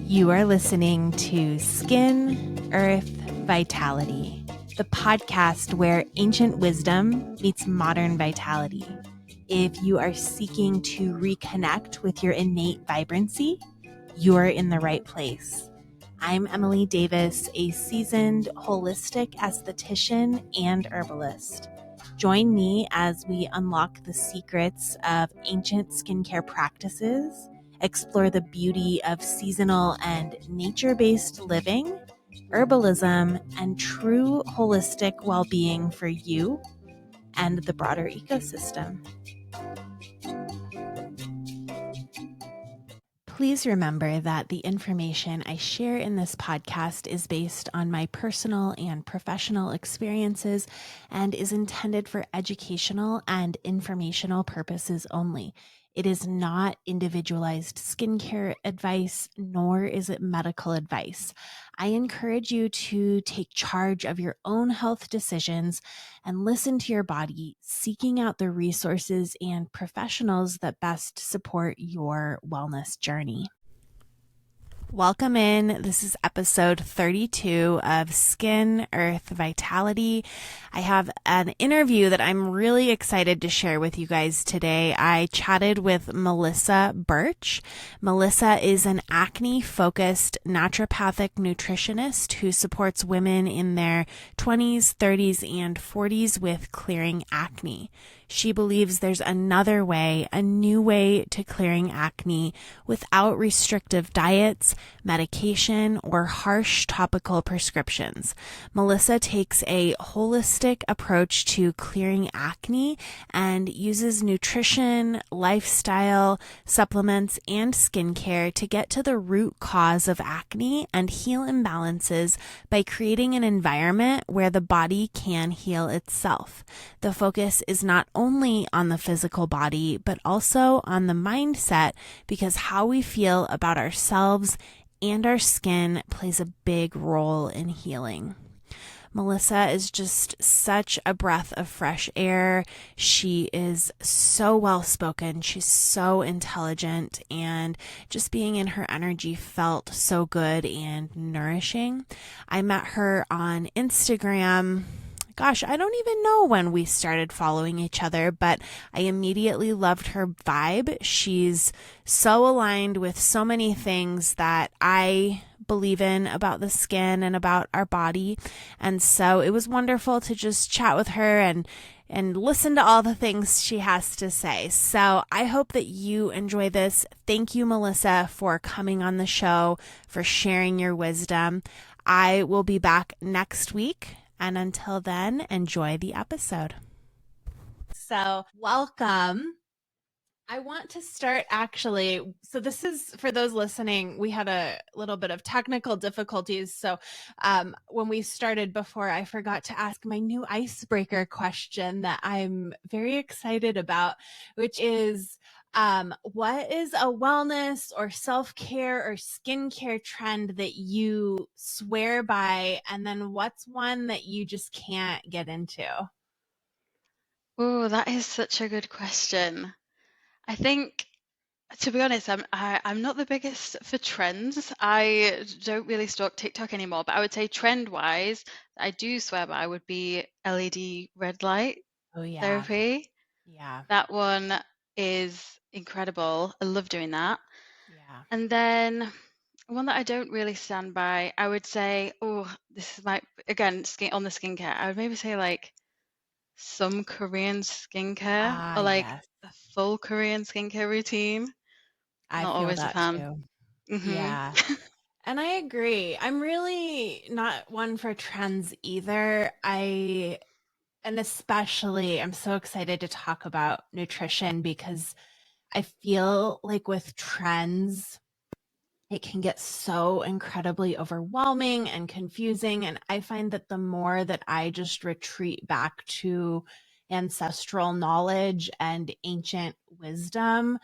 You are listening to Skin, Earth, Vitality, the podcast where ancient wisdom meets modern vitality. If you are seeking to reconnect with your innate vibrancy, you're in the right place. I'm Emily Davis, a seasoned holistic esthetician and herbalist. Join me as we unlock the secrets of ancient skincare practices, explore the beauty of seasonal and nature-based living, herbalism, and true holistic well-being for you and the broader ecosystem. Please remember that the information I share in this podcast is based on my personal and professional experiences and is intended for educational and informational purposes only. It is not individualized skincare advice, nor is it medical advice. I encourage you to take charge of your own health decisions and listen to your body, seeking out the resources and professionals that best support your wellness journey. Welcome in. This is episode 32 of Skin, Earth, Vitality. I have an interview that I'm really excited to share with you guys today. I chatted with Melissa Birch. Melissa is an acne-focused naturopathic nutritionist who supports women in their 20s, 30s, and 40s with clearing acne. She believes there's another way, a new way to clearing acne without restrictive diets, medication, or harsh topical prescriptions. Melissa takes a holistic approach to clearing acne and uses nutrition, lifestyle, supplements, and skincare to get to the root cause of acne and heal imbalances by creating an environment where the body can heal itself. The focus is not only on the physical body, but also on the mindset, because how we feel about ourselves and our skin plays a big role in healing. Melissa is just such a breath of fresh air. She is so well-spoken. She's so intelligent, and just being in her energy felt so good and nourishing. I met her on Instagram. Gosh, I don't even know when we started following each other, but I immediately loved her vibe. She's so aligned with so many things that I believe in about the skin and about our body. And so it was wonderful to just chat with her and listen to all the things she has to say. So I hope that you enjoy this. Thank you, Melissa, for coming on the show, for sharing your wisdom. I will be back next week. And until then, enjoy the episode. So, welcome. I want to start so this is for those listening, we had a little bit of technical difficulties. So when we started before, I forgot to ask my new icebreaker question that I'm very excited about, which is, what is a wellness or self-care or skincare trend that you swear by? And then what's one that you just can't get into? Oh, that is such a good question. I think, to be honest, I'm not the biggest for trends. I don't really stalk TikTok anymore, but I would say trend-wise, I do swear by would be LED red light Oh, yeah. therapy. Yeah. That one is incredible. I love doing that. Yeah. And then one that I don't really stand by, I would say, this is again, on the skincare, I would maybe say like some Korean skincare or like Yes. a full Korean skincare routine. I Not feel always a that fan. too. hmm Yeah. And I agree. I'm really not one for trends either. And especially, I'm so excited to talk about nutrition because I feel like with trends, it can get so incredibly overwhelming and confusing. And I find that the more that I just retreat back to ancestral knowledge and ancient wisdom,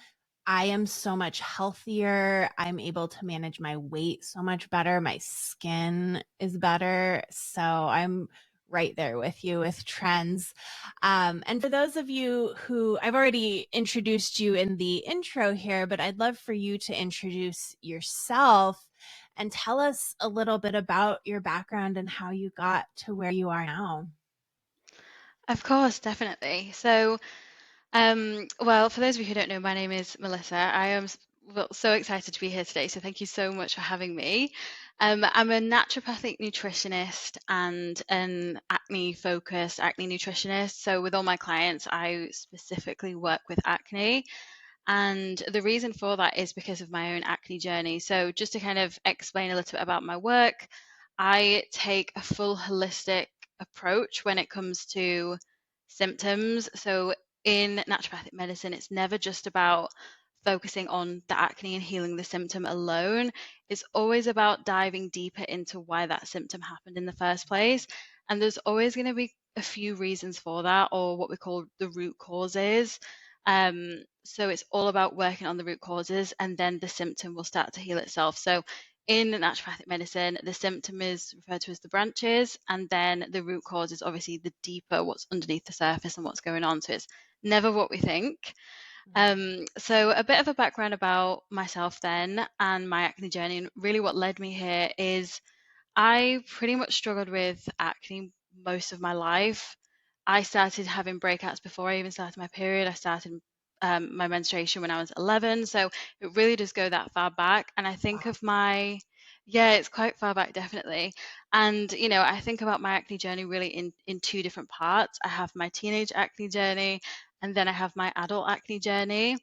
I am so much healthier. I'm able to manage my weight so much better. My skin is better. So I'm right there with you with trends. And for those of you who I've already introduced you in the intro here, but I'd love for you to introduce yourself and tell us a little bit about your background and how you got to where you are now. Of course, definitely. So, well, for those of you who don't know, my name is Melissa. I am well, so excited to be here today. So thank you so much for having me. I'm a naturopathic nutritionist and an acne-focused acne nutritionist. So with all my clients, I specifically work with acne. And the reason for that is because of my own acne journey. So, just to kind of explain a little bit about my work, I take a full holistic approach when it comes to symptoms. So, in naturopathic medicine, it's never just about focusing on the acne and healing the symptom alone. It's always about diving deeper into why that symptom happened in the first place. And there's always going to be a few reasons for that, or what we call the root causes. So it's all about working on the root causes, and then the symptom will start to heal itself. So in naturopathic medicine, the symptom is referred to as the branches, and then the root cause is obviously the deeper, what's underneath the surface and what's going on. So it's never what we think. So a bit of a background about myself then and my acne journey, and really what led me here is I pretty much struggled with acne most of my life. I started having breakouts before I even started my period. I started my menstruation when I was 11. So it really does go that far back. And I think Wow. of my, yeah, it's quite far back, definitely. And, I think about my acne journey really in two different parts. I have my teenage acne journey, and then I have my adult acne journey.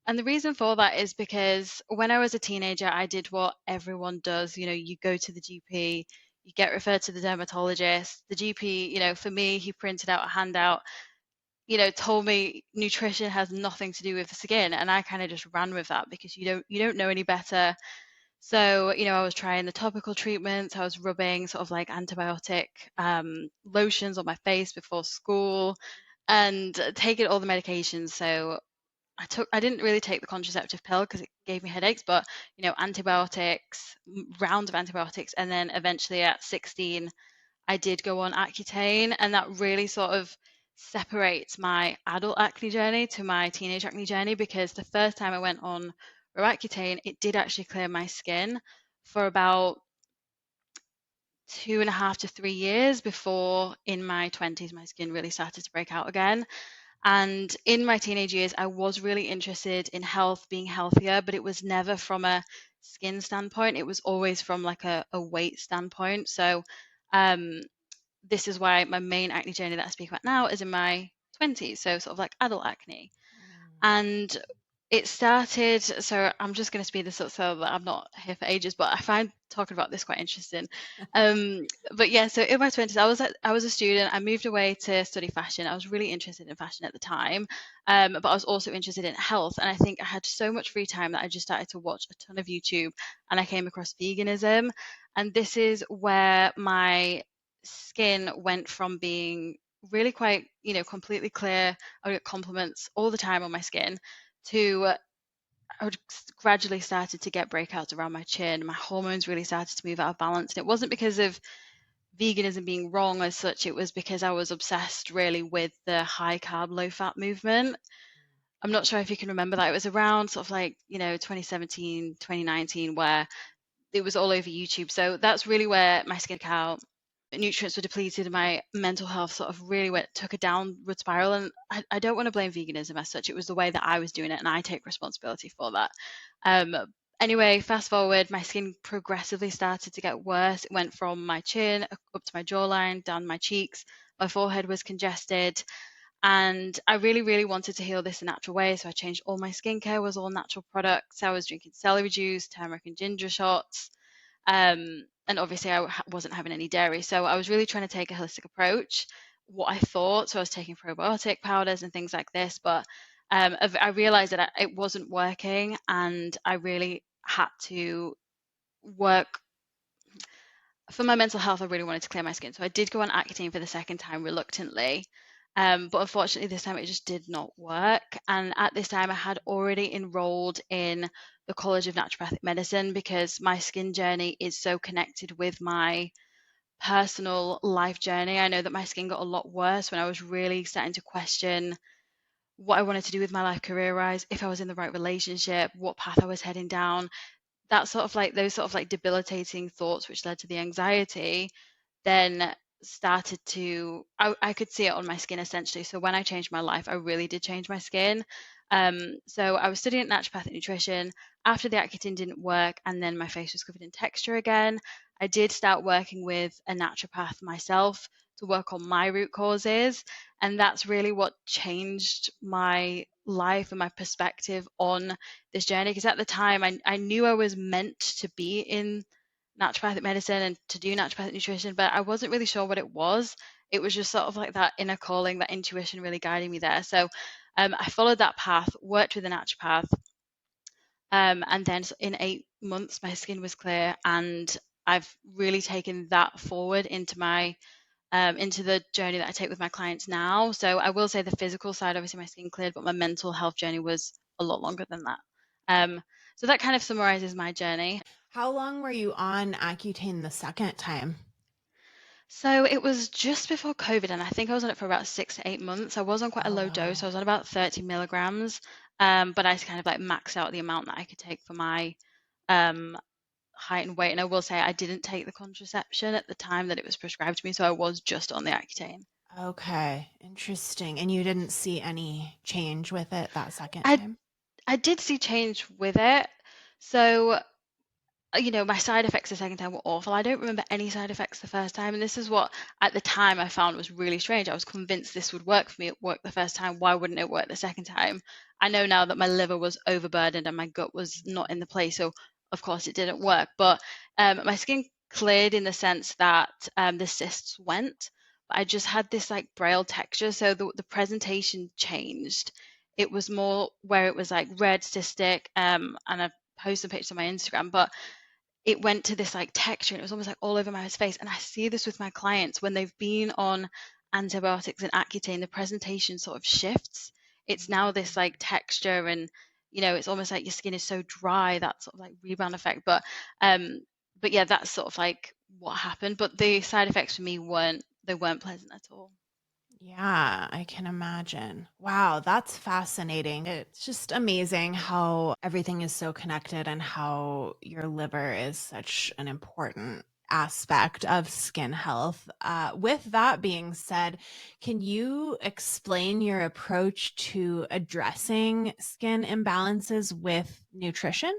And the reason for that is because when I was a teenager, I did what everyone does. You go to the GP, you get referred to the dermatologist. The GP, for me, he printed out a handout, told me nutrition has nothing to do with the skin, and I kind of just ran with that because you don't know any better. So, I was trying the topical treatments. I was rubbing sort of like antibiotic lotions on my face before school and taking all the medications. So I didn't really take the contraceptive pill because it gave me headaches, but antibiotics, rounds of antibiotics, and then eventually at 16, I did go on Accutane, and that really sort of separates my adult acne journey to my teenage acne journey, because the first time I went on Accutane, it did actually clear my skin for about 2.5 to 3 years before in my 20s my skin really started to break out again. And in my teenage years, I was really interested in health, being healthier, but it was never from a skin standpoint. It was always from like a weight standpoint. So um, this is why my main acne journey that I speak about now is in my 20s, so sort of like adult acne. And it started, so I'm just going to speed this up so that I'm not here for ages, but I find talking about this quite interesting. Um, but yeah, so in my 20s, I was a student. I moved away to study fashion. I was really interested in fashion at the time, but I was also interested in health. And I think I had so much free time that I just started to watch a ton of YouTube, and I came across veganism. And this is where my skin went from being really quite, completely clear. I would get compliments all the time on my skin to I would gradually started to get breakouts around my chin. My hormones really started to move out of balance. And it wasn't because of veganism being wrong as such, it was because I was obsessed really with the high carb, low fat movement. I'm not sure if you can remember that. It was around sort of like, 2017, 2019, where it was all over YouTube. So that's really where my skin cow nutrients were depleted and my mental health sort of really took a downward spiral. And I don't want to blame veganism as such. It was the way that I was doing it, and I take responsibility for that. Um, anyway, fast forward, my skin progressively started to get worse. It went from my chin up to my jawline, down my cheeks. My forehead was congested. And I really, really wanted to heal this a natural way. So I changed all my skincare, was all natural products. I was drinking celery juice, turmeric and ginger shots. And obviously, I wasn't having any dairy. So I was really trying to take a holistic approach, what I thought. So I was taking probiotic powders and things like this. But I realized that it wasn't working, and I really had to work for my mental health. I really wanted to clear my skin. So I did go on Accutane for the second time reluctantly. But unfortunately, this time it just did not work. And at this time, I had already enrolled in the College of Naturopathic Medicine because my skin journey is so connected with my personal life journey. I know that my skin got a lot worse when I was really starting to question what I wanted to do with my life career-wise, if I was in the right relationship, what path I was heading down. that sort of like those sort of like debilitating thoughts which led to the anxiety then started to I could see it on my skin essentially. So when I changed my life, I really did change my skin. So I was studying naturopathic nutrition. After the Accutane didn't work and then my face was covered in texture again, I did start working with a naturopath myself to work on my root causes. And that's really what changed my life and my perspective on this journey. Because at the time, I knew I was meant to be in naturopathic medicine and to do naturopathic nutrition, but I wasn't really sure what it was. It was just sort of like that inner calling, that intuition really guiding me there. So I followed that path, worked with a naturopath, and then in 8 months, my skin was clear, and I've really taken that forward into the journey that I take with my clients now. So I will say the physical side, obviously my skin cleared, but my mental health journey was a lot longer than that. So that kind of summarizes my journey. How long were you on Accutane the second time? So it was just before COVID, and I think I was on it for about 6 to 8 months. I was on quite a Oh, low dose. wow. I was on about 30 milligrams, but I kind of like maxed out the amount that I could take for my um, height and weight. And I will say I didn't take the contraception at the time that it was prescribed to me, so I was just on the Accutane. Okay, interesting. And you didn't see any change with it that second I time? I did see change with it. So my side effects the second time were awful. I don't remember any side effects the first time. And this is what at the time I found was really strange. I was convinced this would work for me. It worked the first time. Why wouldn't it work the second time? I know now that my liver was overburdened and my gut was not in the place. So, of course, it didn't work. But my skin cleared in the sense that the cysts went. But I just had this like braille texture. So the presentation changed. It was more where it was like red, cystic, and I posted pictures on my Instagram. But it went to this like texture and it was almost like all over my face. And I see this with my clients when they've been on antibiotics and Accutane, the presentation sort of shifts. It's now this like texture and it's almost like your skin is so dry, that sort of like rebound effect. But yeah, that's sort of like what happened. But the side effects for me weren't pleasant at all. Yeah, I can imagine. Wow, that's fascinating. It's just amazing how everything is so connected and how your liver is such an important aspect of skin health. With that being said, can you explain your approach to addressing skin imbalances with nutrition?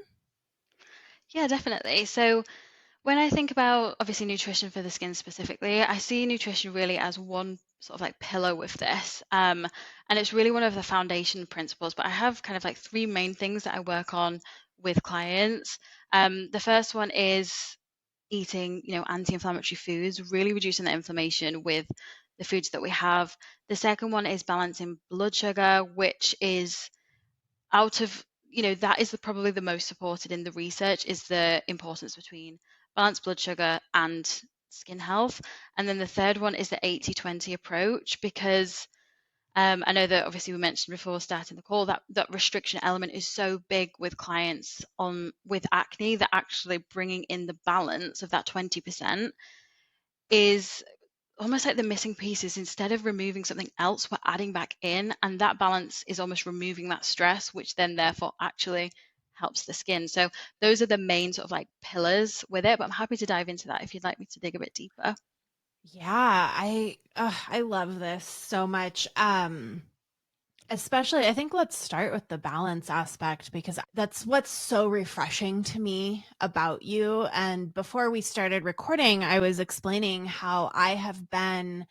Yeah, definitely. So when I think about obviously nutrition for the skin specifically, I see nutrition really as one sort of like pillar with this. And it's really one of the foundation principles. But I have kind of like three main things that I work on with clients. The first one is eating, anti-inflammatory foods, really reducing the inflammation with the foods that we have. The second one is balancing blood sugar, which is out of that is probably the most supported in the research, is the importance between balanced blood sugar and skin health. And then the third one is the 80-20 approach, because I know that obviously we mentioned before starting the call that restriction element is so big with clients on with acne, that actually bringing in the balance of that 20% is almost like the missing pieces. Instead of removing something else, we're adding back in, and that balance is almost removing that stress, which then therefore actually helps the skin. So those are the main sort of like pillars with it, but I'm happy to dive into that if you'd like me to dig a bit deeper. Yeah, I love this so much. Especially, I think let's start with the balance aspect because that's what's so refreshing to me about you. And before we started recording, I was explaining how I have been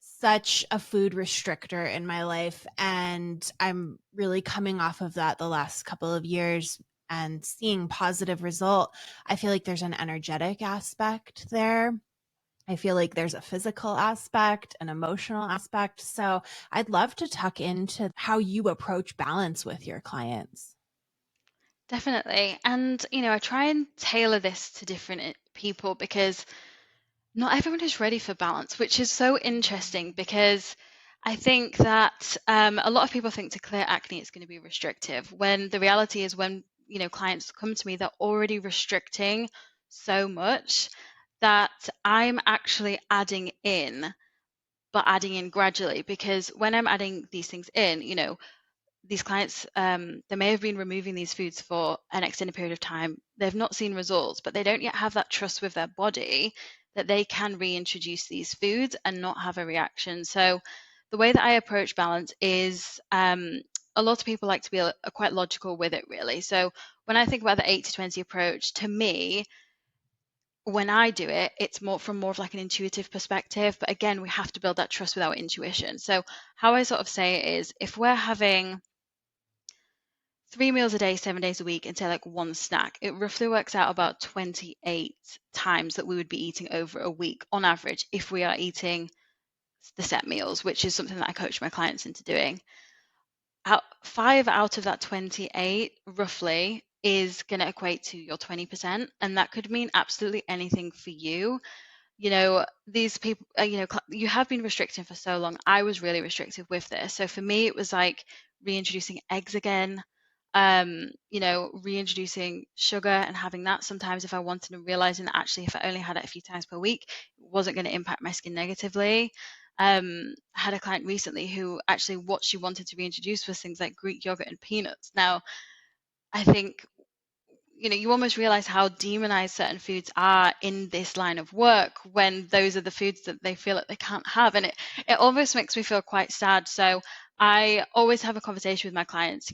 such a food restrictor in my life. And I'm really coming off of that the last couple of years and seeing positive result. I feel like there's an energetic aspect there. I feel like there's a physical aspect, an emotional aspect. So I'd love to tuck into how you approach balance with your clients. Definitely. And, I try and tailor this to different people, because not everyone is ready for balance, which is so interesting, because I think that a lot of people think to clear acne it's going to be restrictive, when the reality is when clients come to me, they're already restricting so much that I'm actually adding in, but adding in gradually, because when I'm adding these things in, these clients, they may have been removing these foods for an extended period of time. They've not seen results, but they don't yet have that trust with their body that they can reintroduce these foods and not have a reaction. So the way that I approach balance is a lot of people like to be quite logical with it, really. So when I think about the 80-20 approach, to me, when I do it, it's more of like an intuitive perspective. But again, we have to build that trust with our intuition. So how I sort of say it is, if we're having 3 meals a day, 7 days a week, and say like one snack, it roughly works out about 28 times that we would be eating over a week on average if we are eating the set meals, which is something that I coach my clients into doing. 5 out of that 28 roughly is going to equate to your 20%, and that could mean absolutely anything for you. These people, you have been restricting for so long. I was really restrictive with this. So for me, it was like reintroducing eggs again, reintroducing sugar and having that sometimes if I wanted, and realizing that actually if I only had it a few times per week, it wasn't going to impact my skin negatively. I had a client recently who actually what she wanted to reintroduce was things like Greek yogurt and peanuts. Now, I think you almost realize how demonized certain foods are in this line of work when those are the foods that they feel like they can't have. And it almost makes me feel quite sad. So I always have a conversation with my clients,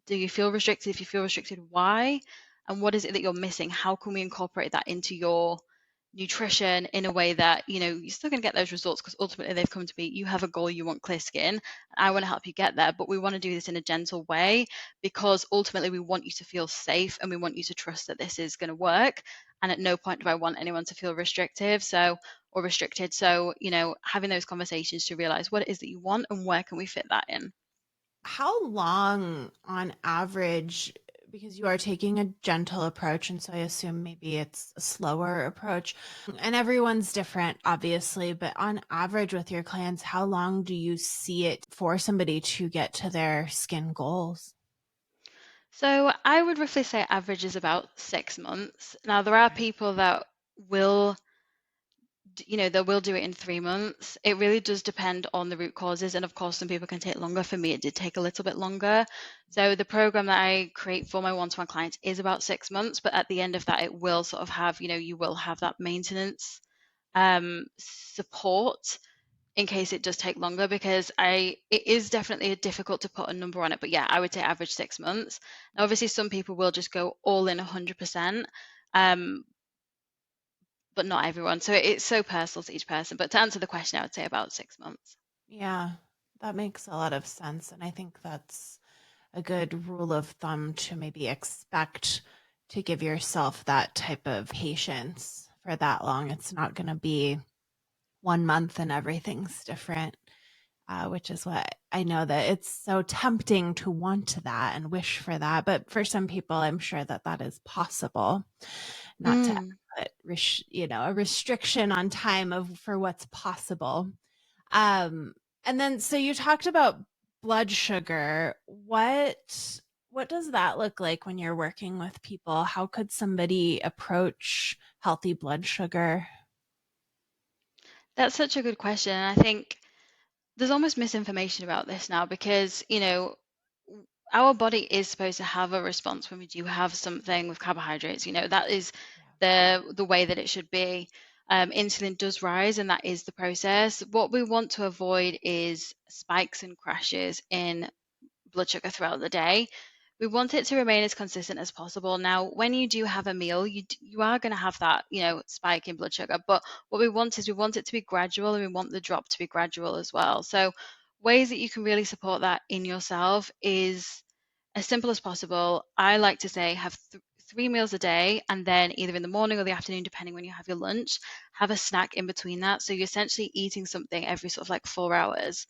do you feel restricted? If you feel restricted, why? And what is it that you're missing? How can we incorporate that into your nutrition in a way that, you're still going to get those results, because ultimately they've come to be, you have a goal, you want clear skin. I want to help you get there, but we want to do this in a gentle way, because ultimately we want you to feel safe and we want you to trust that this is going to work. And at no point do I want anyone to feel restricted. So, having those conversations to realize what it is that you want and where can we fit that in. How long on average, because you are taking a gentle approach, and so I assume maybe it's a slower approach, and everyone's different, obviously, but on average with your clients, how long do you see it for somebody to get to their skin goals? So I would roughly say average is about 6 months. Now there are Okay. people that will, they will do it in 3 months. It really does depend on the root causes, and of course some people can take longer. For me, it did take a little bit longer. So the program that I create for my one-to-one clients is about 6 months, but at the end of that, it will sort of have, you will have that maintenance support in case it does take longer, because it is definitely difficult to put a number on it. But yeah, I would say average 6 months. Now, obviously, some people will just go all in 100%, but not everyone. So it's so personal to each person. But to answer the question, I would say about 6 months. Yeah, that makes a lot of sense. And I think that's a good rule of thumb to maybe expect to give yourself that type of patience for that long. It's not going to be 1 month and everything's different, which is what I know that it's so tempting to want that and wish for that. But for some people, I'm sure that that is possible, not to Mm. put, a restriction on time of for what's possible. Um, and then so you talked about blood sugar. What does that look like when you're working with people? How could somebody approach healthy blood sugar? That's such a good question. And I think there's almost misinformation about this now, because, our body is supposed to have a response when we do have something with carbohydrates. That is Yeah. the way that it should be. Insulin does rise, and that is the process. What we want to avoid is spikes and crashes in blood sugar throughout the day. We want it to remain as consistent as possible. Now, when you do have a meal, you are going to have that, spike in blood sugar. But what we want is we want it to be gradual, and we want the drop to be gradual as well. So ways that you can really support that in yourself is as simple as possible. I like to say have 3 meals a day, and then either in the morning or the afternoon, depending when you have your lunch, have a snack in between that. So you're essentially eating something every sort of like 4 hours.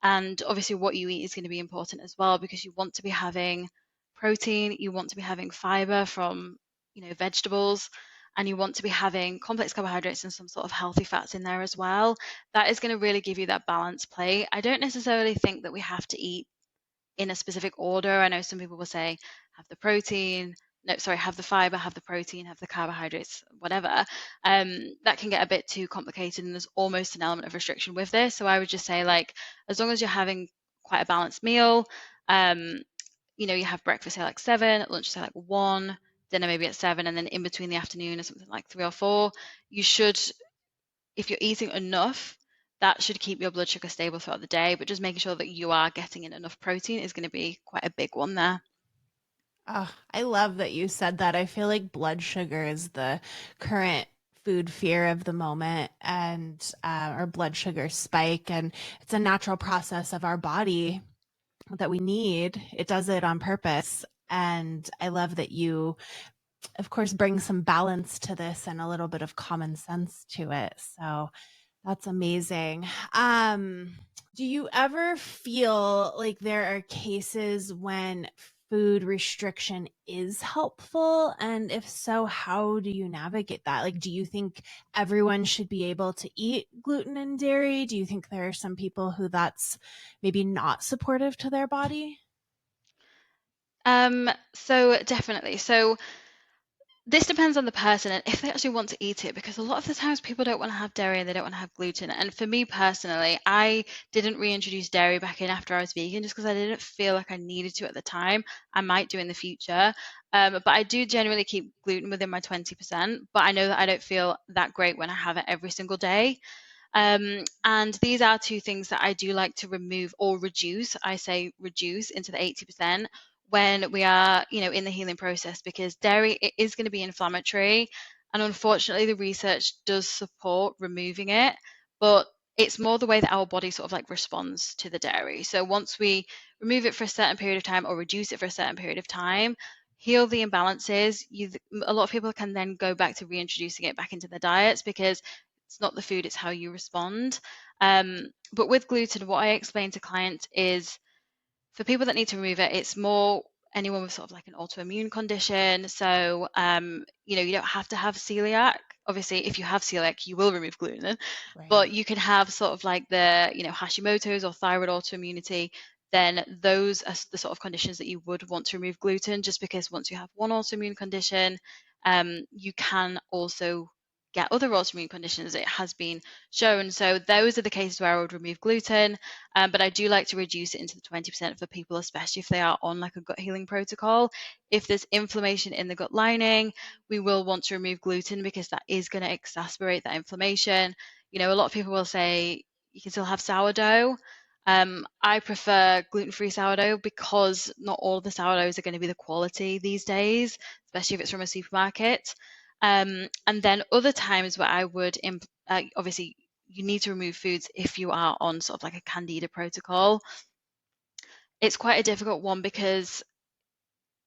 And obviously, what you eat is going to be important as well, because you want to be having protein, you want to be having fiber from, vegetables, and you want to be having complex carbohydrates and some sort of healthy fats in there as well. That is going to really give you that balanced plate. I don't necessarily think that we have to eat in a specific order. I know some people will say have the protein, no, sorry, have the fiber, have the protein, have the carbohydrates, whatever. That can get a bit too complicated, and there's almost an element of restriction with this. So I would just say, like, as long as you're having quite a balanced meal. Um, you have breakfast at like 7, lunch at like 1, dinner maybe at 7, and then in between the afternoon or something like 3 or 4, you should, if you're eating enough, that should keep your blood sugar stable throughout the day. But just making sure that you are getting in enough protein is going to be quite a big one there. Oh, I love that you said that. I feel like blood sugar is the current food fear of the moment, and our blood sugar spike, and it's a natural process of our body that we need. It does it on purpose. And I love that you, of course, bring some balance to this and a little bit of common sense to it. So that's amazing. Um, do you ever feel like there are cases when food restriction is helpful? And if so, how do you navigate that? Like, do you think everyone should be able to eat gluten and dairy? Do you think there are some people who that's maybe not supportive to their body? So definitely. So this depends on the person and if they actually want to eat it, because a lot of the times people don't want to have dairy and they don't want to have gluten. And for me personally, I didn't reintroduce dairy back in after I was vegan just because I didn't feel like I needed to at the time. I might do in the future. But I do generally keep gluten within my 20%, but I know that I don't feel that great when I have it every single day. And these are two things that I do like to remove or reduce. I say reduce into the 80% when we are, in the healing process, because dairy, it is going to be inflammatory. And unfortunately, the research does support removing it, but it's more the way that our body sort of like responds to the dairy. So once we remove it for a certain period of time or reduce it for a certain period of time, heal the imbalances, a lot of people can then go back to reintroducing it back into their diets, because it's not the food, it's how you respond. But with gluten, what I explain to clients is, for people that need to remove it, it's more anyone with sort of like an autoimmune condition. So, you don't have to have celiac. Obviously, if you have celiac, you will remove gluten, but Right. you can have sort of like the, Hashimoto's or thyroid autoimmunity. Then those are the sort of conditions that you would want to remove gluten, just because once you have one autoimmune condition, you can also get other autoimmune conditions. It has been shown. So those are the cases where I would remove gluten. But I do like to reduce it into the 20% for people, especially if they are on like a gut healing protocol. If there's inflammation in the gut lining, we will want to remove gluten, because that is going to exacerbate that inflammation. A lot of people will say you can still have sourdough. I prefer gluten-free sourdough because not all of the sourdoughs are going to be the quality these days, especially if it's from a supermarket. And then other times where I would, obviously, you need to remove foods if you are on sort of like a candida protocol. It's quite a difficult one, because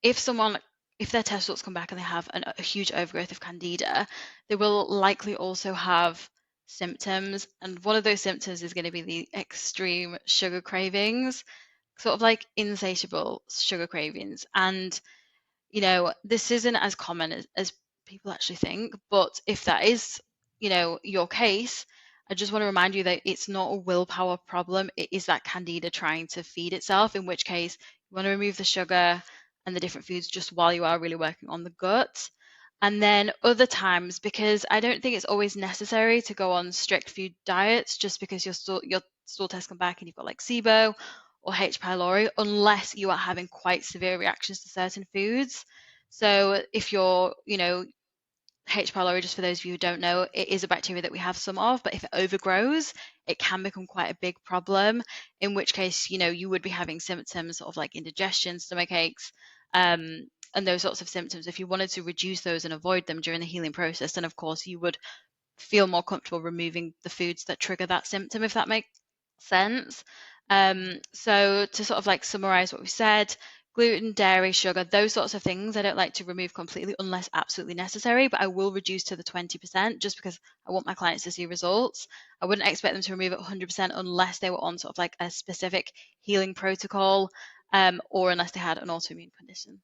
if their test results come back and they have a huge overgrowth of candida, they will likely also have symptoms. And one of those symptoms is going to be the extreme sugar cravings, sort of like insatiable sugar cravings. And this isn't as common as people actually think, but if that is, your case, I just want to remind you that it's not a willpower problem. It is that candida trying to feed itself, in which case you want to remove the sugar and the different foods just while you are really working on the gut. And then other times, because I don't think it's always necessary to go on strict food diets just because your stool test come back and you've got like SIBO or H. pylori, unless you are having quite severe reactions to certain foods. So if you're, H. pylori, just for those of you who don't know, it is a bacteria that we have some of, but if it overgrows, it can become quite a big problem, in which case, you would be having symptoms of like indigestion, stomach aches, and those sorts of symptoms. If you wanted to reduce those and avoid them during the healing process, then of course you would feel more comfortable removing the foods that trigger that symptom, if that makes sense. So to sort of like summarize what we said, gluten, dairy, sugar, those sorts of things I don't like to remove completely unless absolutely necessary, but I will reduce to the 20% just because I want my clients to see results. I wouldn't expect them to remove it 100% unless they were on sort of like a specific healing protocol, or unless they had an autoimmune condition.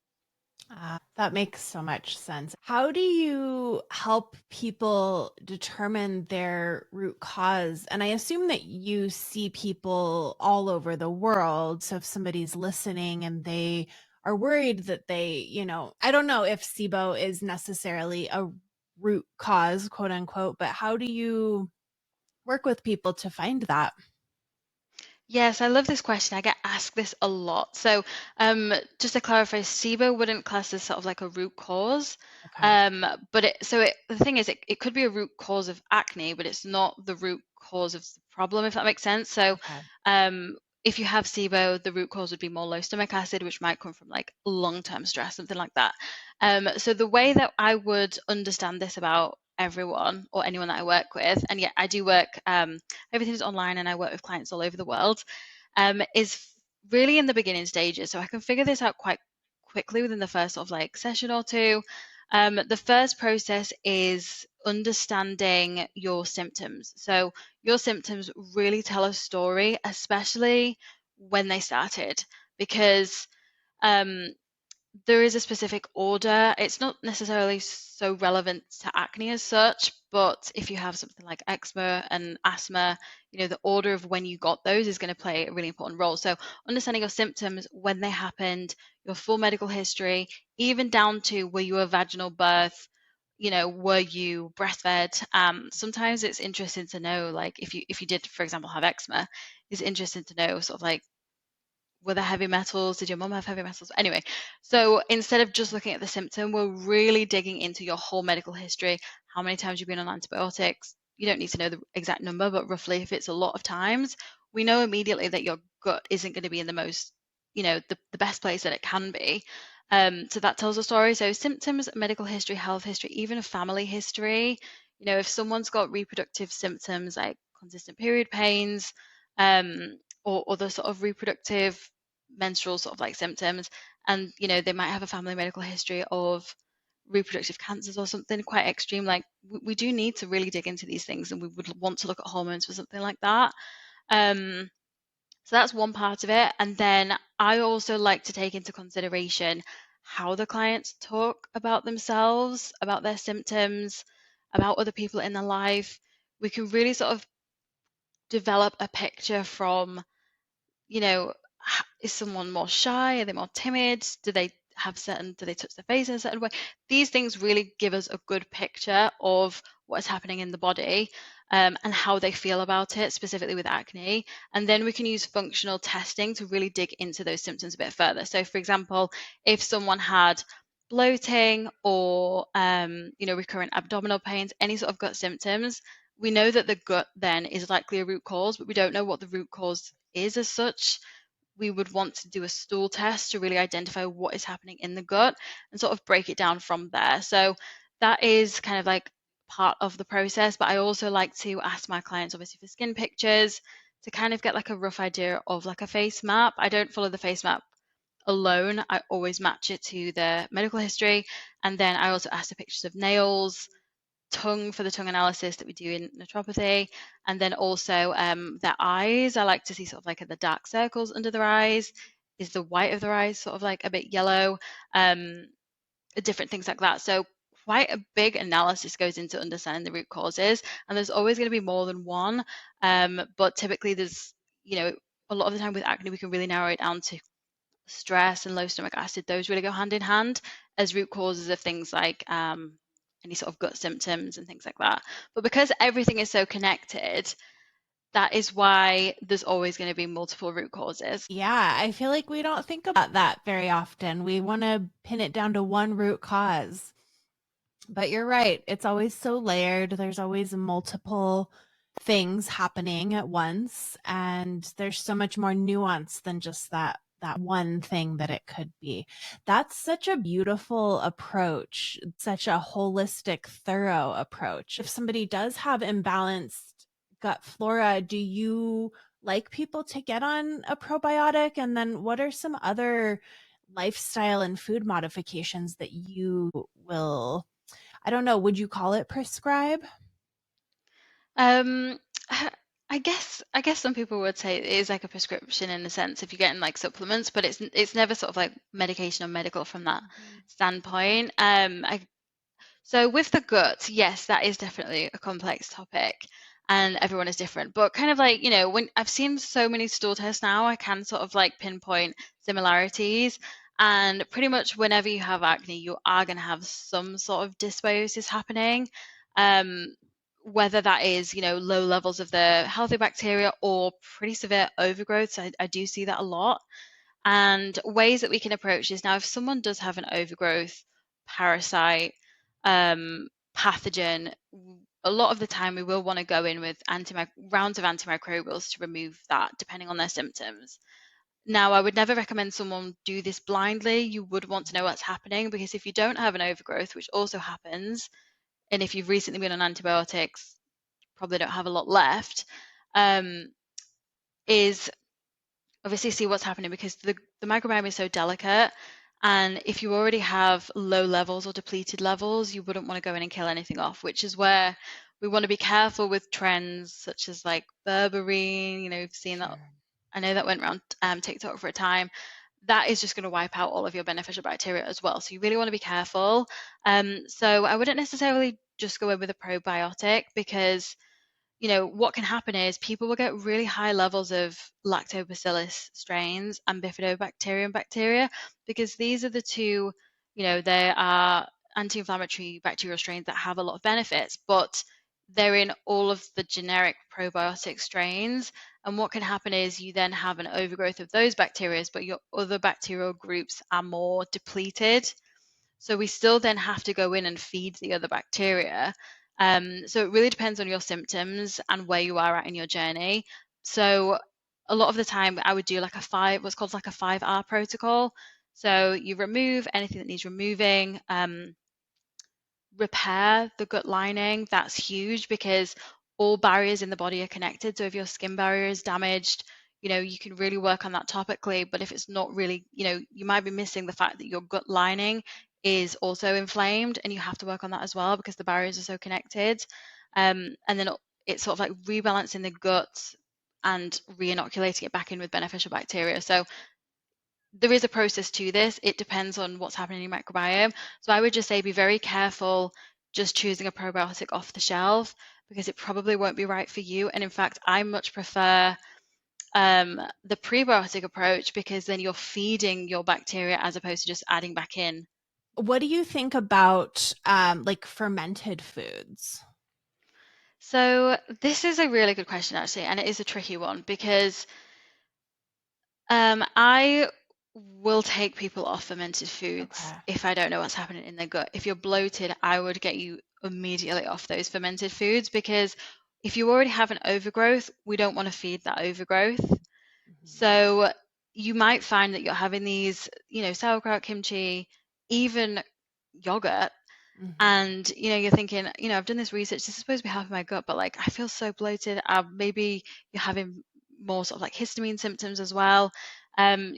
That makes so much sense. How do you help people determine their root cause? And I assume that you see people all over the world. So if somebody's listening and they are worried that I don't know if SIBO is necessarily a root cause, quote unquote, but how do you work with people to find that? Yes, I love this question. I get asked this a lot. So, just to clarify, SIBO wouldn't class as sort of like a root cause. Okay. Um, the thing is, it could be a root cause of acne, but it's not the root cause of the problem, if that makes sense. So, Okay. um, if you have SIBO, the root cause would be more low stomach acid, which might come from like long-term stress, something like that. So the way that I would understand this about everyone or anyone that I work with, and yeah, I do work, everything's online and I work with clients all over the world, is really in the beginning stages. So I can figure this out quite quickly within the first sort of like session or two. The first process is understanding your symptoms. So your symptoms really tell a story, especially when they started, because um, there is a specific order. It's not necessarily so relevant to acne as such, but if you have something like eczema and asthma, the order of when you got those is going to play a really important role. So understanding your symptoms, when they happened, your full medical history, even down to were you a vaginal birth, were you breastfed? Sometimes it's interesting to know, like if you did, for example, have eczema, it's interesting to know sort of like were there heavy metals? Did your mom have heavy metals? Anyway, so instead of just looking at the symptom, we're really digging into your whole medical history. How many times you've been on antibiotics? You don't need to know the exact number, but roughly if it's a lot of times, we know immediately that your gut isn't going to be in the most, the best place that it can be. So that tells a story. So symptoms, medical history, health history, even a family history. If someone's got reproductive symptoms like consistent period pains, or other sort of reproductive menstrual sort of like symptoms, and they might have a family medical history of reproductive cancers or something quite extreme, like we do need to really dig into these things, and we would want to look at hormones for something like that. So that's one part of it, and then I also like to take into consideration how the clients talk about themselves, about their symptoms, about other people in their life. We can really sort of develop a picture from, is someone more shy? Are they more timid? Do they touch their face in a certain way? These things really give us a good picture of what is happening in the body, and how they feel about it, specifically with acne. And then we can use functional testing to really dig into those symptoms a bit further. So, for example, if someone had bloating or recurrent abdominal pains, any sort of gut symptoms, we know that the gut then is likely a root cause, but we don't know what the root cause is as such. We would want to do a stool test to really identify what is happening in the gut and sort of break it down from there. So that is kind of like part of the process. But I also like to ask my clients, obviously, for skin pictures to kind of get like a rough idea of like a face map. I don't follow the face map alone. I always match it to the medical history. And then I also ask the pictures of nails, tongue for the tongue analysis that we do in naturopathy, and then also their eyes. I like to see sort of like the dark circles under their eyes. Is the white of their eyes sort of like a bit yellow? Different things like that. So quite a big analysis goes into understanding the root causes, and there's always going to be more than one. But typically there's, a lot of the time with acne, we can really narrow it down to stress and low stomach acid. Those really go hand in hand as root causes of things like any sort of gut symptoms and things like that. But because everything is so connected, that is why there's always going to be multiple root causes. Yeah, I feel like we don't think about that very often. We want to pin it down to one root cause. But you're right. It's always so layered. There's always multiple things happening at once, and there's so much more nuance than just that one thing that it could be. That's such a beautiful approach, such a holistic, thorough approach. If somebody does have imbalanced gut flora, do you like people to get on a probiotic? And then what are some other lifestyle and food modifications that you will, I don't know, would you call it prescribe? Um, I guess some people would say it is like a prescription in a sense if you're getting like supplements, but it's never sort of like medication or medical from that Mhm. standpoint. So with the gut, yes, that is definitely a complex topic, and everyone is different. But kind of like, when I've seen so many stool tests now, I can sort of like pinpoint similarities. And pretty much whenever you have acne, you are going to have some sort of dysbiosis happening. Um, whether that is, low levels of the healthy bacteria or pretty severe overgrowth. So I do see that a lot. And ways that we can approach this now, if someone does have an overgrowth, parasite, pathogen, a lot of the time we will want to go in with rounds of antimicrobials to remove that, depending on their symptoms. Now, I would never recommend someone do this blindly. You would want to know what's happening, because if you don't have an overgrowth, which also happens, and if you've recently been on antibiotics, probably don't have a lot left, is obviously see what's happening, because the microbiome is so delicate. And if you already have low levels or depleted levels, you wouldn't want to go in and kill anything off, which is where we want to be careful with trends such as like berberine. We've seen that. Sure. I know that went around TikTok for a time. That is just going to wipe out all of your beneficial bacteria as well. So you really want to be careful. So I wouldn't necessarily just go in with a probiotic, because what can happen is people will get really high levels of lactobacillus strains and bifidobacterium bacteria, because these are the two, they are anti-inflammatory bacterial strains that have a lot of benefits, but they're in all of the generic probiotic strains. And what can happen is you then have an overgrowth of those bacteria, but your other bacterial groups are more depleted. So we still then have to go in and feed the other bacteria. So it really depends on your symptoms and where you are at in your journey. So a lot of the time I would do like what's called like a 5R protocol. So you remove anything that needs removing, repair the gut lining. That's huge, because all barriers in the body are connected. So if your skin barrier is damaged, you can really work on that topically. But if it's not really, you might be missing the fact that your gut lining is also inflamed, and you have to work on that as well, because the barriers are so connected. And then it's sort of like rebalancing the gut and re-inoculating it back in with beneficial bacteria. So there is a process to this. It depends on what's happening in your microbiome. So I would just say be very careful just choosing a probiotic off the shelf, because it probably won't be right for you. And in fact, I much prefer the prebiotic approach, because then you're feeding your bacteria as opposed to just adding back in. What do you think about like fermented foods? So this is a really good question, actually, and it is a tricky one, because I will take people off fermented foods Okay. if I don't know what's happening in their gut. If you're bloated, I would get you immediately off those fermented foods, because if you already have an overgrowth, we don't want to feed that overgrowth. Mhm. So you might find that you're having these, sauerkraut, kimchi, even yogurt, Mhm. and you're thinking, I've done this research, this is supposed to be half of my gut, but like I feel so bloated. Maybe you're having more sort of like histamine symptoms as well. um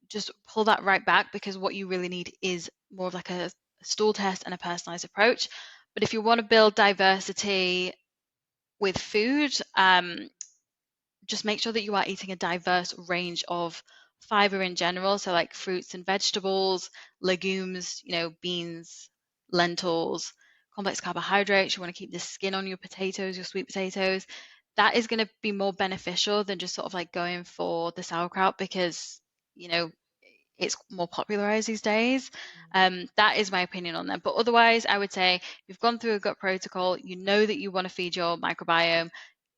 just pull that right back, because what you really need is more of like a stool test and a personalized approach. But if you want to build diversity with food, just make sure that you are eating a diverse range of fiber in general. So like fruits and vegetables, legumes, beans, lentils, complex carbohydrates. You want to keep the skin on your potatoes, your sweet potatoes. That is going to be more beneficial than just sort of like going for the sauerkraut, because, you know, it's more popularized these days. That is my opinion on that. But otherwise, I would say you've gone through a gut protocol, you know that you want to feed your microbiome,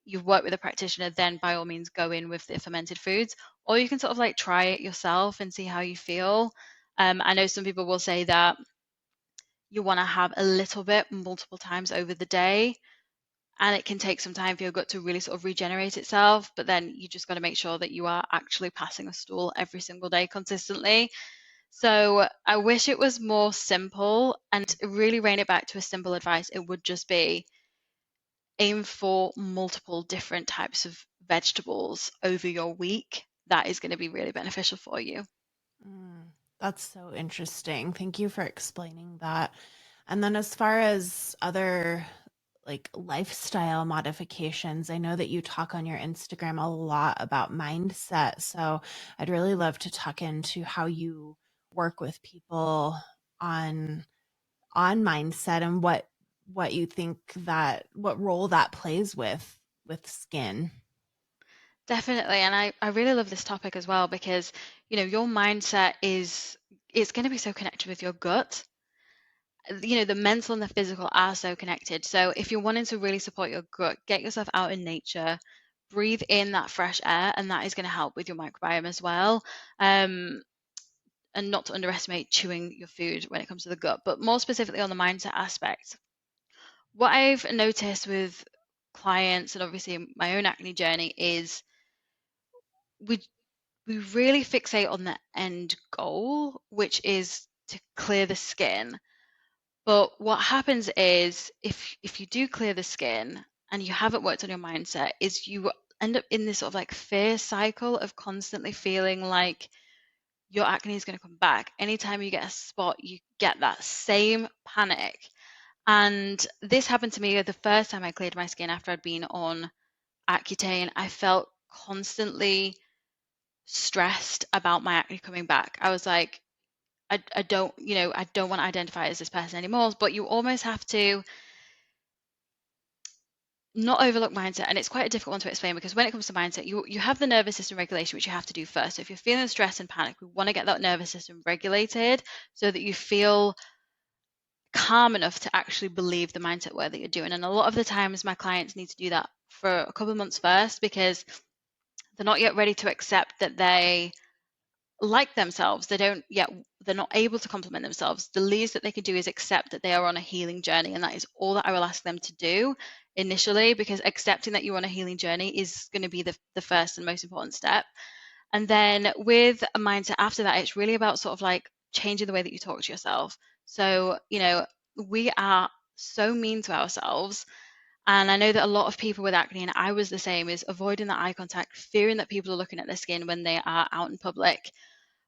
you've worked with a practitioner, then by all means go in with the fermented foods. Or you can sort of like try it yourself and see how you feel. I know some people will say that you want to have a little bit multiple times over the day, and it can take some time for your gut to really sort of regenerate itself. But then you just got to make sure that you are actually passing a stool every single day consistently. So I wish it was more simple, and really rein it back to a simple advice. It would just be aim for multiple different types of vegetables over your week. That is going to be really beneficial for you. Mm, that's so interesting. Thank you for explaining that. And then as far as other like lifestyle modifications, I know that you talk on your Instagram a lot about mindset. So I'd really love to talk into how you work with people on mindset and what you think that what role that plays with skin. Definitely. And I really love this topic as well, because, your mindset is, it's going to be so connected with your gut. the mental and the physical are so connected. So if you're wanting to really support your gut, get yourself out in nature, breathe in that fresh air, and that is going to help with your microbiome as well. And not to underestimate chewing your food when it comes to the gut, but more specifically on the mindset aspect. What I've noticed with clients and obviously my own acne journey is we we really fixate on the end goal, which is to clear the skin. But what happens is if you do clear the skin and you haven't worked on your mindset, is you end up in this sort of like fear cycle of constantly feeling like your acne is going to come back. Anytime you get a spot, you get that same panic. And this happened to me the first time I cleared my skin after I'd been on Accutane. I felt constantly stressed about my acne coming back. I was like, I don't, I don't want to identify as this person anymore. But you almost have to not overlook mindset. And it's quite a difficult one to explain because when it comes to mindset, you have the nervous system regulation, which you have to do first. So if you're feeling stress and panic, we want to get that nervous system regulated so that you feel calm enough to actually believe the mindset work that you're doing. And a lot of the times my clients need to do that for a couple of months first because they're not yet ready to accept that they like themselves. They're not able to compliment themselves. The least that they can do is accept that they are on a healing journey. And that is all that I will ask them to do initially, because accepting that you're on a healing journey is going to be the first and most important step. And then with a mindset after that, it's really about sort of like changing the way that you talk to yourself. So, we are so mean to ourselves. And I know that a lot of people with acne, and I was the same, is avoiding that eye contact, fearing that people are looking at their skin when they are out in public.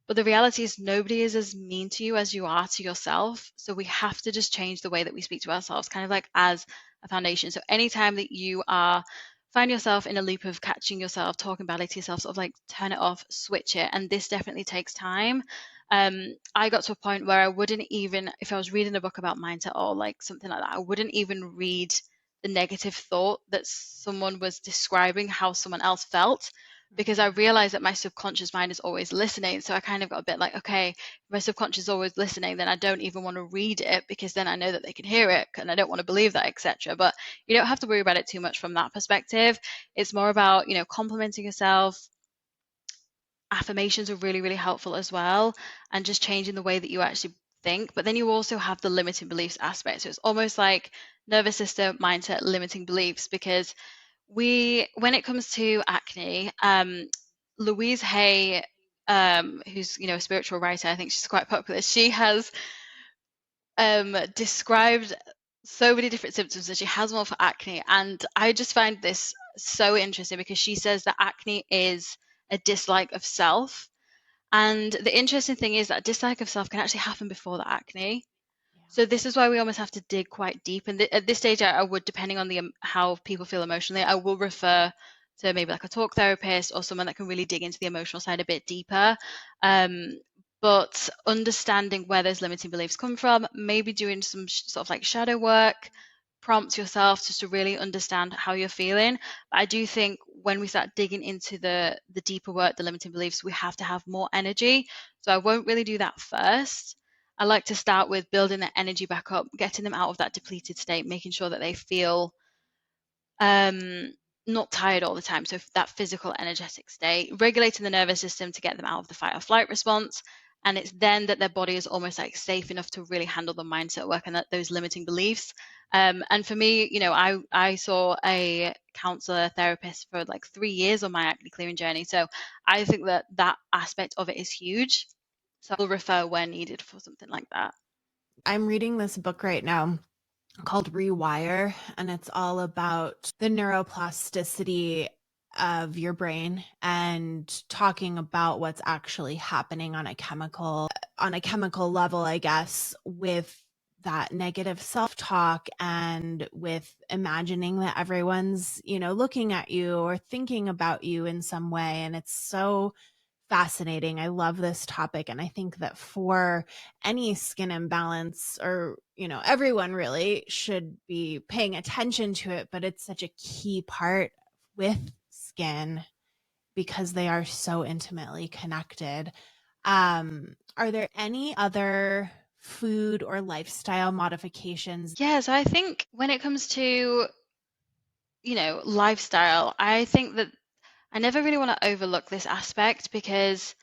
But the reality is nobody is as mean to you as you are to yourself. So we have to just change the way that we speak to ourselves, kind of like as a foundation. So anytime that you find yourself in a loop of catching yourself talking badly to yourself, sort of like turn it off, switch it. And this definitely takes time. I got to a point where I wouldn't even, if I was reading a book about mindset or like something like that, I wouldn't even read the negative thought that someone was describing how someone else felt, because I realized that my subconscious mind is always listening. So I kind of got a bit like, okay, if my subconscious is always listening, then I don't even want to read it because then I know that they can hear it and I don't want to believe that, etc. But you don't have to worry about it too much from that perspective. It's more about, complimenting yourself. Affirmations are really, really helpful as well, and just changing the way that you actually think. But then you also have the limiting beliefs aspect. So it's almost like nervous system, mindset, limiting beliefs, because when it comes to acne, Louise Hay, who's a spiritual writer, I think she's quite popular. She has described so many different symptoms, and she has one for acne. And I just find this so interesting because she says that acne is a dislike of self. And the interesting thing is that dislike of self can actually happen before the acne. So this is why we almost have to dig quite deep. And at this stage, I would, depending on how people feel emotionally, I will refer to maybe like a talk therapist or someone that can really dig into the emotional side a bit deeper. But understanding where those limiting beliefs come from, maybe doing some sort of like shadow work, prompt yourself just to really understand how you're feeling. But I do think when we start digging into the deeper work, the limiting beliefs, we have to have more energy. So I won't really do that first. I like to start with building their energy back up, getting them out of that depleted state, making sure that they feel not tired all the time. So that physical energetic state, regulating the nervous system to get them out of the fight or flight response. And it's then that their body is almost like safe enough to really handle the mindset work and those limiting beliefs. And for me, I saw a counselor therapist for like 3 years on my acne clearing journey. So I think that aspect of it is huge. So I'll refer where needed for something like that. I'm reading this book right now called Rewire, and it's all about the neuroplasticity of your brain and talking about what's actually happening on a chemical level, I guess, with that negative self-talk and with imagining that everyone's, looking at you or thinking about you in some way. And it's so fascinating. I love this topic. And I think that for any skin imbalance, or, everyone really should be paying attention to it, but it's such a key part with skin because they are so intimately connected. Are there any other food or lifestyle modifications? Yeah, so I think when it comes to, lifestyle, I think that I never really want to overlook this aspect because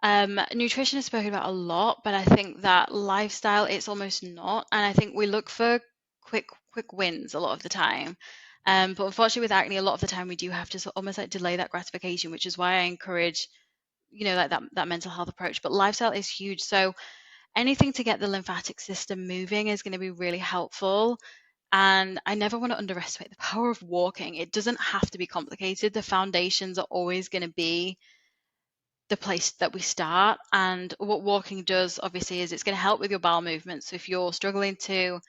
nutrition is spoken about a lot, but I think that lifestyle, it's almost not. And I think we look for quick wins a lot of the time. But unfortunately with acne, a lot of the time we do have to almost like delay that gratification, which is why I encourage, like that mental health approach. But lifestyle is huge. So anything to get the lymphatic system moving is going to be really helpful. And I never want to underestimate the power of walking. It doesn't have to be complicated. The foundations are always going to be the place that we start. And what walking does, obviously, is it's going to help with your bowel movements. So if you're struggling to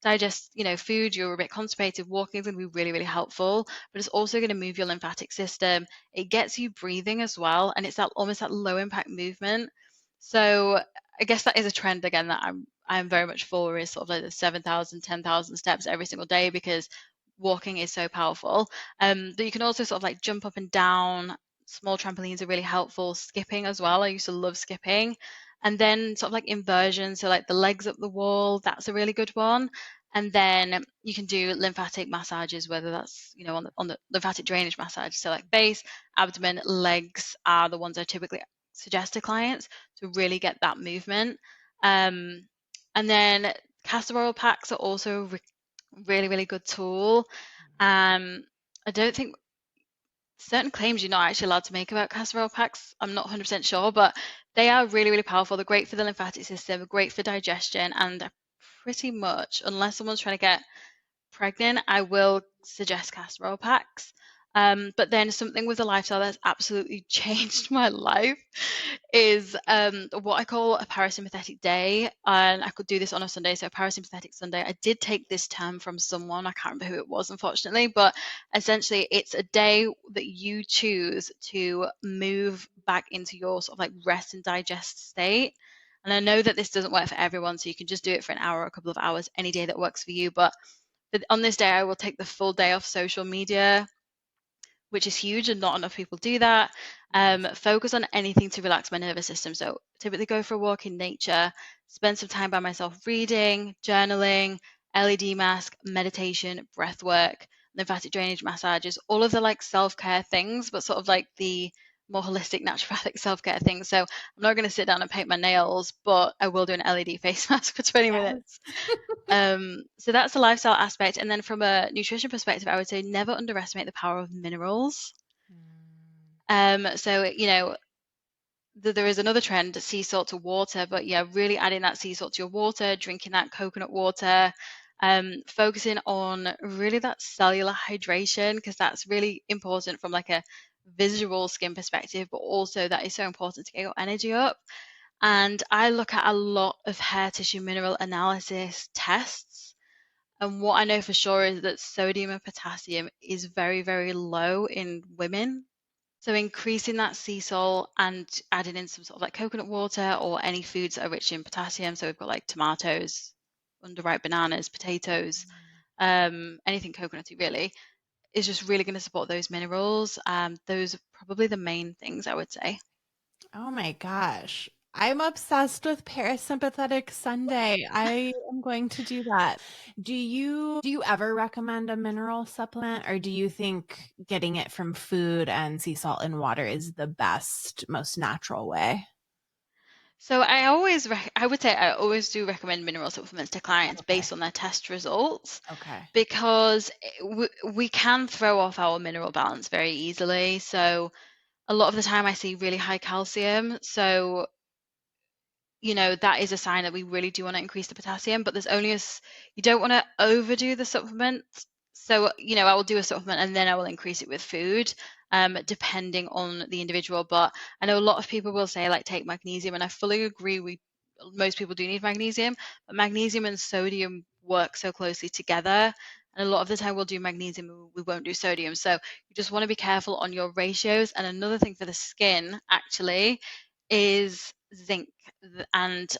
digest, food, you're a bit constipated, walking is going to be really, really helpful. But it's also going to move your lymphatic system. It gets you breathing as well, and it's that almost that low impact movement. So I guess that is a trend again that I'm very much for, is sort of like the 7,000, 10,000 steps every single day, because walking is so powerful. But you can also sort of like jump up and down. Small trampolines are really helpful. Skipping as well. I used to love skipping. And then sort of like inversion, so like the legs up the wall, that's a really good one. And then you can do lymphatic massages, whether that's, on the lymphatic drainage massage. So like base, abdomen, legs are the ones I typically suggest to clients to really get that movement. And then castor oil packs are also really, really good tool. I don't think certain claims you're not actually allowed to make about castor oil packs. I'm not 100% sure, but they are really, really powerful. They're great for the lymphatic system, great for digestion, and pretty much, unless someone's trying to get pregnant, I will suggest castor oil packs. But then something with the lifestyle that's absolutely changed my life is what I call a parasympathetic day. And I could do this on a Sunday. So, parasympathetic Sunday. I did take this term from someone. I can't remember who it was, unfortunately. But essentially, it's a day that you choose to move back into your sort of like rest and digest state. And I know that this doesn't work for everyone. So, you can just do it for an hour or a couple of hours, any day that works for you. But on this day, I will take the full day off social media, which is huge, and not enough people do that. Focus on anything to relax my nervous system. So typically go for a walk in nature, spend some time by myself reading, journaling, LED mask, meditation, breath work, lymphatic drainage massages, all of the like self-care things, but sort of like the more holistic naturopathic self-care things. So I'm not going to sit down and paint my nails, but I will do an LED face mask for 20 minutes. So that's the lifestyle aspect. And then from a nutrition perspective, I would say never underestimate the power of minerals. So, there is another trend, sea salt to water, but yeah, really adding that sea salt to your water, drinking that coconut water, focusing on really that cellular hydration, because that's really important from like a visual skin perspective, but also that is so important to get your energy up. And I look at a lot of hair tissue mineral analysis tests. And what I know for sure is that sodium and potassium is very, very low in women. So increasing that sea salt and adding in some sort of like coconut water or any foods that are rich in potassium. So we've got like tomatoes, underripe bananas, potatoes, anything coconutty really, is just really going to support those minerals. Those are probably the main things I would say. Oh my gosh. I'm obsessed with parasympathetic Sunday. I am going to do that. Do you ever recommend a mineral supplement, or do you think getting it from food and sea salt and water is the best, most natural way? So I would say I always do recommend mineral supplements to clients Okay. based on their test results, Okay. because we can throw off our mineral balance very easily. So a lot of the time I see really high calcium. So that is a sign that we really do want to increase the potassium, but there's only you don't want to overdo the supplement. So, I will do a supplement and then I will increase it with food, depending on the individual. But I know a lot of people will say like take magnesium, and I fully agree. Most people do need magnesium, but magnesium and sodium work so closely together. And a lot of the time we'll do magnesium, we won't do sodium. So you just want to be careful on your ratios. And another thing for the skin actually is zinc. And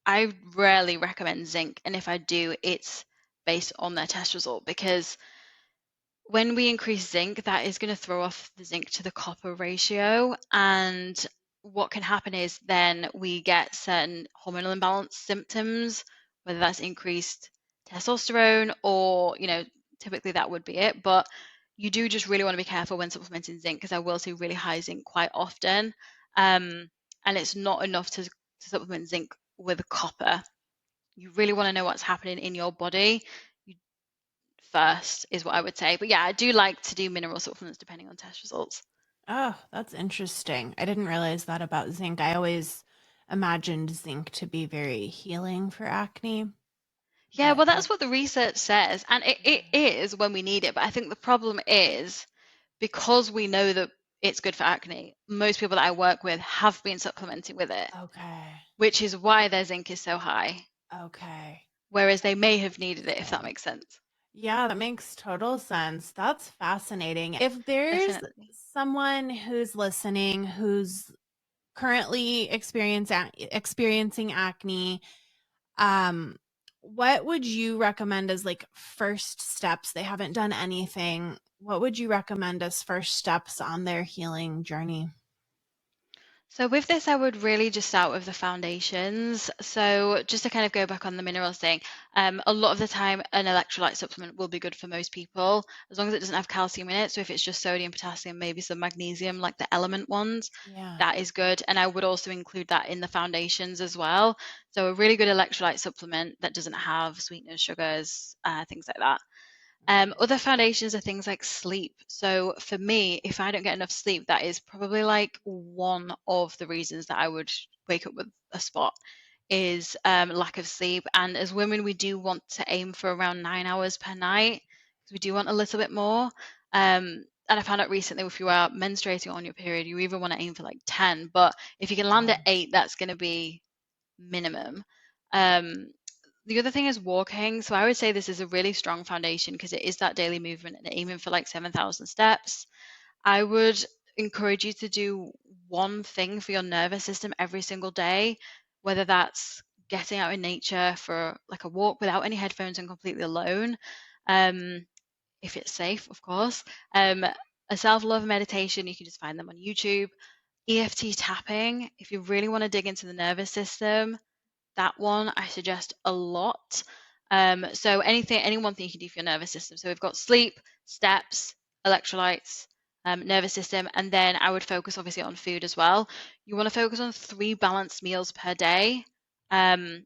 I rarely recommend zinc, and if I do, it's based on their test result, because when we increase zinc, that is going to throw off the zinc to the copper ratio, and what can happen is then we get certain hormonal imbalance symptoms, whether that's increased testosterone or, typically that would be it. But you do just really want to be careful when supplementing zinc, because I will see really high zinc quite often. And it's not enough to supplement zinc with copper. You really want to know what's happening in your body first, is what I would say. But yeah, I do like to do mineral supplements depending on test results. Oh, that's interesting. I didn't realize that about zinc. I always imagined zinc to be very healing for acne, Yeah, but well, that's what the research says, and it is when we need it. But I think the problem is, because we know that it's good for acne, most people that I work with have been supplementing with it, okay. which is why their zinc is so high, Okay. whereas they may have needed it, if that makes sense. Yeah, that makes total sense. That's fascinating. If there's Definitely. someone who's listening who's currently experiencing acne, um, what would you recommend as like first steps? They haven't done anything. What would you recommend as first steps on their healing journey? So with this, I would really just start with the foundations. So just to kind of go back on the minerals thing, a lot of the time an electrolyte supplement will be good for most people, as long as it doesn't have calcium in it. So if it's just sodium, potassium, maybe some magnesium, like the element ones, Yeah. that is good. And I would also include that in the foundations as well. So a really good electrolyte supplement that doesn't have sweeteners, sugars, things like that. Other foundations are things like sleep. So for me, if I don't get enough sleep, that is probably like one of the reasons that I would wake up with a spot, is lack of sleep. And as women, we do want to aim for around 9 hours per night, because we do want a little bit more. And I found out recently, if you are menstruating on your period, you even want to aim for like 10. But if you can land at Wow. 8, that's going to be minimum. Um, the other thing is walking. So I would say this is a really strong foundation, because it is that daily movement and aiming for like 7,000 steps. I would encourage you to do one thing for your nervous system every single day, whether that's getting out in nature for like a walk without any headphones and completely alone, um, if it's safe, of course. A self-love meditation, you can just find them on YouTube. EFT tapping, if you really want to dig into the nervous system, that one I suggest a lot. So any one thing you can do for your nervous system. So we've got sleep, steps, electrolytes, nervous system, and then I would focus obviously on food as well. You want to focus on 3 balanced meals per day, and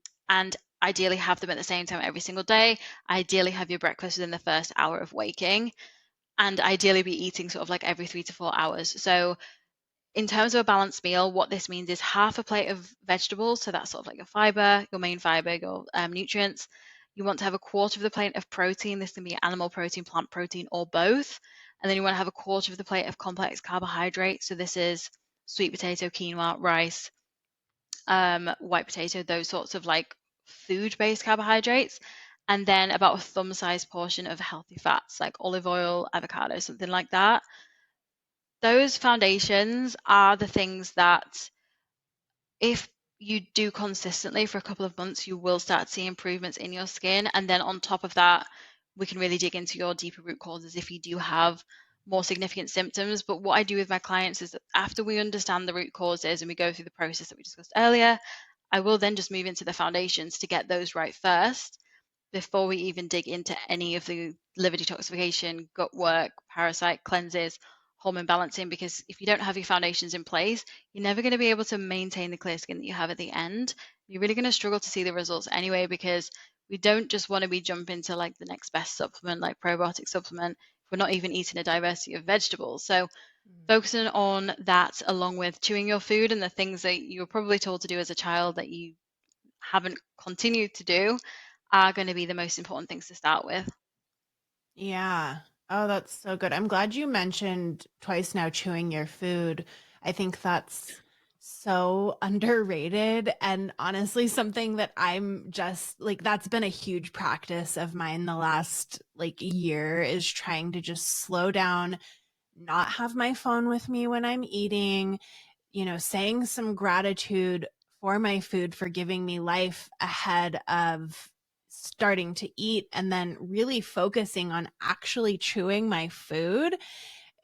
ideally have them at the same time every single day. Ideally have your breakfast within the first hour of waking, and ideally be eating sort of like every 3 to 4 hours. So in terms of a balanced meal, what this means is half a plate of vegetables. So that's sort of like your fiber, your main fiber, your nutrients. You want to have a quarter of the plate of protein. This can be animal protein, plant protein, or both. And then you want to have a quarter of the plate of complex carbohydrates. So this is sweet potato, quinoa, rice, white potato, those sorts of like food-based carbohydrates. And then about a thumb-sized portion of healthy fats, like olive oil, avocado, something like that. Those foundations are the things that, if you do consistently for a couple of months, you will start seeing improvements in your skin. And then on top of that, we can really dig into your deeper root causes if you do have more significant symptoms. But what I do with my clients is that after we understand the root causes and we go through the process that we discussed earlier, I will then just move into the foundations to get those right first, before we even dig into any of the liver detoxification, gut work, parasite cleanses, hormone balancing, because if you don't have your foundations in place, you're never going to be able to maintain the clear skin that you have at the end. You're really going to struggle to see the results anyway, because we don't just want to be jumping to like the next best supplement, like probiotic supplement, if we're not even eating a diversity of vegetables. So focusing on that, along with chewing your food and the things that you were probably told to do as a child that you haven't continued to do, are going to be the most important things to start with. Yeah. Oh, that's so good. I'm glad you mentioned twice now chewing your food. I think that's so underrated and honestly something that I'm just like that's been a huge practice of mine the last like year is trying to just slow down, not have my phone with me when I'm eating, saying some gratitude for my food for giving me life ahead of starting to eat and then really focusing on actually chewing my food.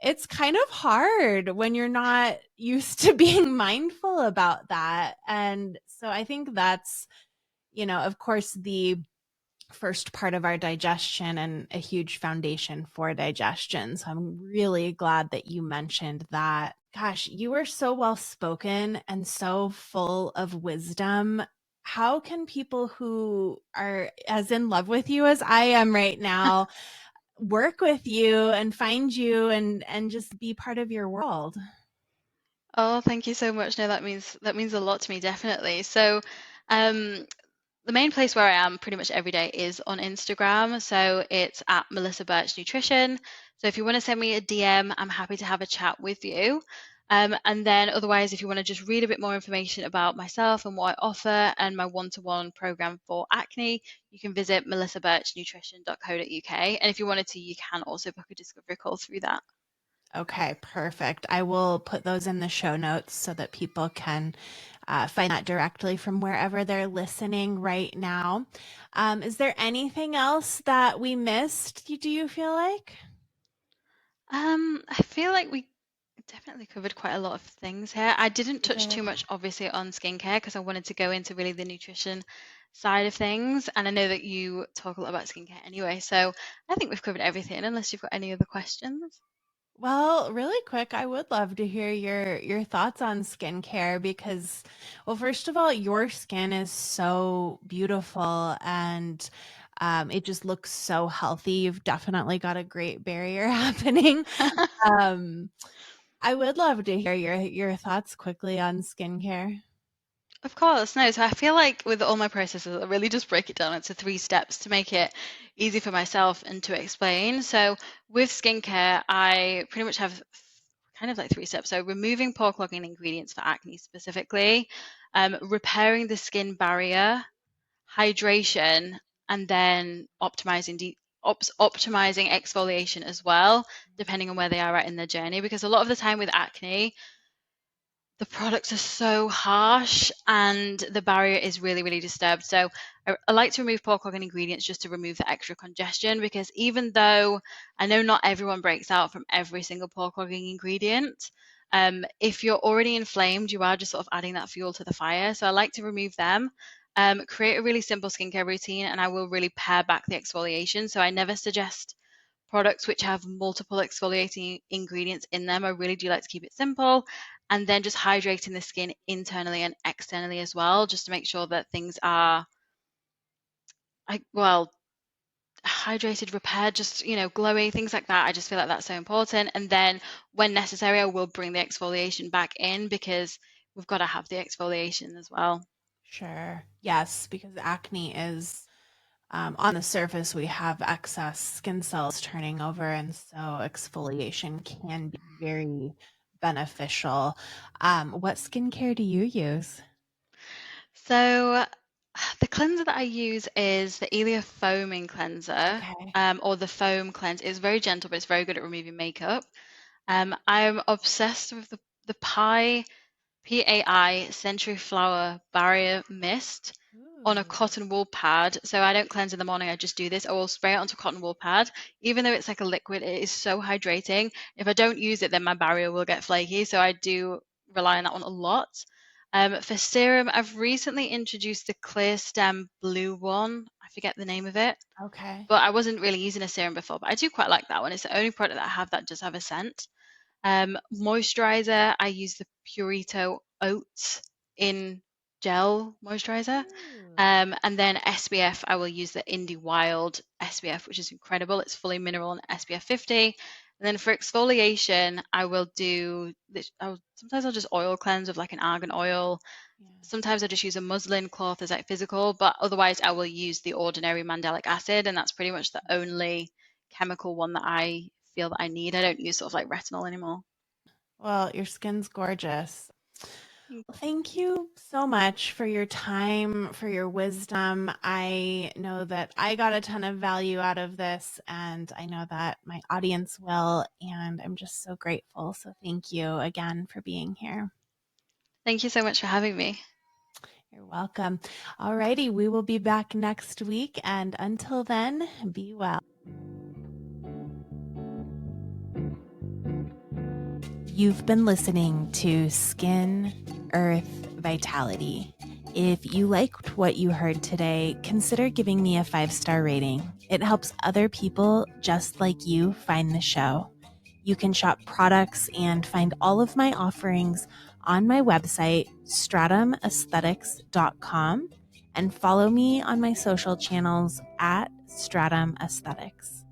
It's kind of hard when you're not used to being mindful about that. And so I think that's, of course, the first part of our digestion and a huge foundation for digestion. So I'm really glad that you mentioned that. Gosh, you were so well spoken and so full of wisdom. How can people who are as in love with you as I am right now work with you and find you and just be part of your world? Oh, thank you so much. No, that means a lot to me, definitely. So, um, the main place where I am pretty much every day is on Instagram. So it's at Melissa Birch Nutrition. So if you want to send me a DM, I'm happy to have a chat with you. And then otherwise, if you want to just read a bit more information about myself and what I offer and my one-to-one program for acne, you can visit melissabirchnutrition.co.uk. And if you wanted to, you can also book a discovery call through that. Okay, perfect. I will put those in the show notes so that people can find that directly from wherever they're listening right now. Is there anything else that we missed? Do you feel like? I feel like we definitely covered quite a lot of things here. I didn't We touch did. too much, obviously, on skincare because I wanted to go into really the nutrition side of things. And I know that you talk a lot about skincare anyway. So I think we've covered everything, unless you've got any other questions. Well, really quick, I would love to hear your thoughts on skincare because, well, first of all, your skin is so beautiful and it just looks so healthy. You've definitely got a great barrier happening. Um, I would love to hear your thoughts quickly on skincare. Of course, no. So I feel like with all my processes, I really just break it down into 3 steps to make it easy for myself and to explain. So with skincare, I pretty much have kind of like 3 steps. So removing pore clogging ingredients for acne specifically, repairing the skin barrier, hydration, and then optimizing exfoliation as well, depending on where they are at in their journey. Because a lot of the time with acne, the products are so harsh and the barrier is really, really disturbed. So I like to remove pore clogging ingredients just to remove the extra congestion because even though I know not everyone breaks out from every single pore clogging ingredient, if you're already inflamed, you are just sort of adding that fuel to the fire. So I like to remove them. Create a really simple skincare routine and I will really pare back the exfoliation. So I never suggest products which have multiple exfoliating ingredients in them. I really do like to keep it simple and then just hydrating the skin internally and externally as well, just to make sure that things are well hydrated, repaired, just glowing, things like that. I just feel like that's so important. And then when necessary, I will bring the exfoliation back in because we've got to have the exfoliation as well. Sure. Yes, because acne is on the surface, we have excess skin cells turning over, and so exfoliation can be very beneficial. What skincare do you use? So the cleanser that I use is the Elia foaming cleanser, Okay. or the foam cleanse. It's very gentle, but it's very good at removing makeup. I'm obsessed with the PAI Century Flower Barrier Mist on a Ooh, cotton wool pad. So I don't cleanse in the morning, I just do this. I will spray it onto a cotton wool pad. Even though it's like a liquid, it is so hydrating. If I don't use it, then my barrier will get flaky. So I do rely on that one a lot. For serum, I've recently introduced the Clear Stem Blue one. I forget the name of it, okay. but I wasn't really using a serum before, but I do quite like that one. It's the only product that I have that does have a scent. Moisturizer, I use the Purito Oat in gel moisturizer. Ooh, And then SPF, I will use the Indie Wild SPF, which is incredible. It's fully mineral and SPF 50. And then for exfoliation, I will do this. Sometimes I'll just oil cleanse with like an argan oil. yeah. Sometimes I just use a muslin cloth as like physical, but otherwise I will use the ordinary mandelic acid, and that's pretty much the only chemical one that I feel that I need. I don't use sort of like retinol anymore. Well, your skin's gorgeous. Mm. Well, thank you so much for your time, for your wisdom. I know that I got a ton of value out of this, and I know that my audience will. And I'm just so grateful. So, thank you again for being here. Thank you so much for having me. You're welcome. All righty. We will be back next week. And until then, be well. You've been listening to Skin, Earth, Vitality. If you liked what you heard today, consider giving me a 5-star rating. It helps other people just like you find the show. You can shop products and find all of my offerings on my website, stratumaesthetics.com, and follow me on my social channels at Stratum Aesthetics.